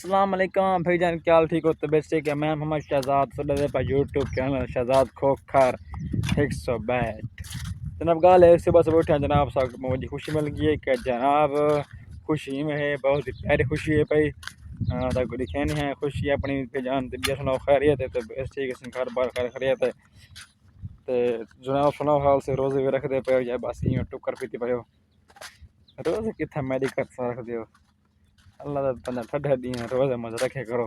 अस्सलाम वालेकुम भाईजान, क्या हाल? ठीक हो? तबीयत ठीक है? मैं मोहम्मद शहजाद सदर पर यूट्यूब चैनल शहजाद खोखर 162। जनाब गाल है सुबह सुबह उठा जनाब साहब, मुझे खुशी मिल गई है कि जनाब खुशी में है, बहुत ही प्यारी खुशी है भाई। तो दिखनी है खुशी अपनी भाईजान, तबीयत सुनाओ खैरियत है? तबीयत ठीक है, घर बार खैरियत है। तो जनाब सुनाओ हाल से रोज़े भी रख दे पे या बस यूँ टुकर पीती पे रोज़ कितना मेडिकल रख दो। अल्लाह का बंदा ठंडे दी रोज़ मजा रखे करो।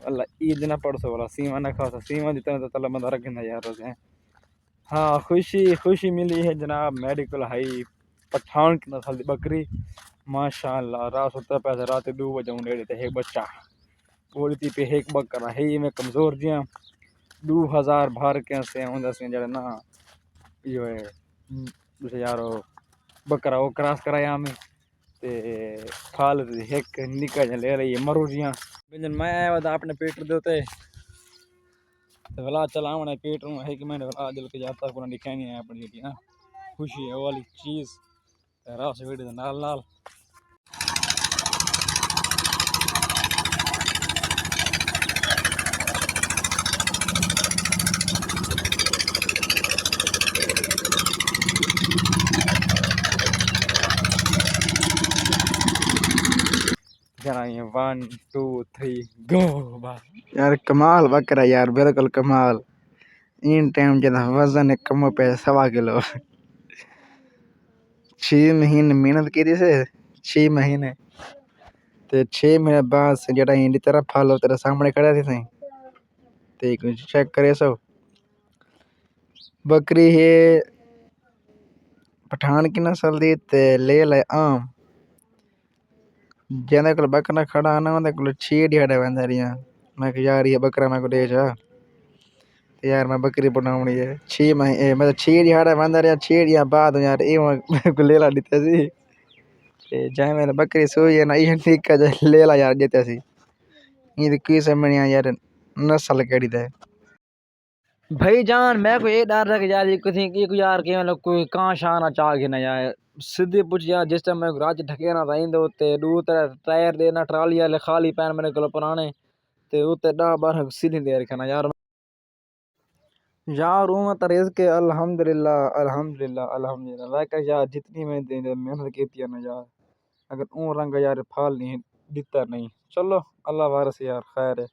अल्लाह ईद ना पड़सो वाला सीमा ना खाओ सीमा जितना तो तला बंदा रखना यार रोज़ है। हाँ खुशी खुशी मिली है जनाब, मेडिकल हाई पठान की नस्ल की बकरी माशाअल्लाह। रात सुता पैसा रात 2 बजे नेड़े थे एक बच्चा बोलती पे एक बकरा है मैं कमज़ोर जिया 2000 भर के से जरा ना यो है दूसरे यारो बकरा वो क्रॉस कराया हमें ते फाल एक निकल ले रही है मरू जिया बिजन मैं आया था अपने पेट दे होते तो भला चला मैंने पेट रूम है कि मैंने भला दिल के जाता को दिखा नहीं है अपनी जी ना खुशी है वो वाली चीज़ रास वीडियो नाल नाल जरा ये 1 2 3 गो बस यार कमाल बकरा यार, बिल्कुल कमाल। इन टाइम जदा वजन है कम पे 1.25 किलो। 6 महीने मेहनत की से 6 महीने ते 6 महीने बाद से जरा इंडी तरह फल तेरे सामने खड़ा थी सही ते कुछ चेक करे सो बकरी है पठान की नस्ल दी ते ले ले आम जेंदे कोल बकरा खड़ा ना ओंदे कोल 6 दिहाड़े वंदा रिया। मैं कहा यार ये बकरा मैं को दे जा ते यार मैं बकरी बनावनी है 6 महीने मतलब 6 दिहाड़े वंदा रिया 6 दिहाड़े बाद यार ये मैं को लेला दिते सी ते जाए मैंने बकरी सोई है ना ये ठीक का लेला यार देते सी ये तो की समझ यार नस्ल केड़ी दे भाईजान। मैं को ये डर था कि यार ये कुछ की यार के मतलब कोई कहाँ शाना चाह के ना यार सीधे पूछ यार जिस टाइम मैं राज ठकेना था इंदे उत्ते दू तरह टायर देना ट्राली वाले खाली पैन मेरे को पुराने ते उत्ते 10 12 सीधे दे रखना यार। यार हूँ तो रिज़्क़ अल्हम्दुलिल्लाह अल्हम्दुलिल्लाह अल्हम्दुलिल्लाह लाइक यार जितनी मैं मेहनत की थी ना यार अगर ऊँ रंग यार फल नहीं दिता नहीं चलो अल्लाह वारस यार खैर है।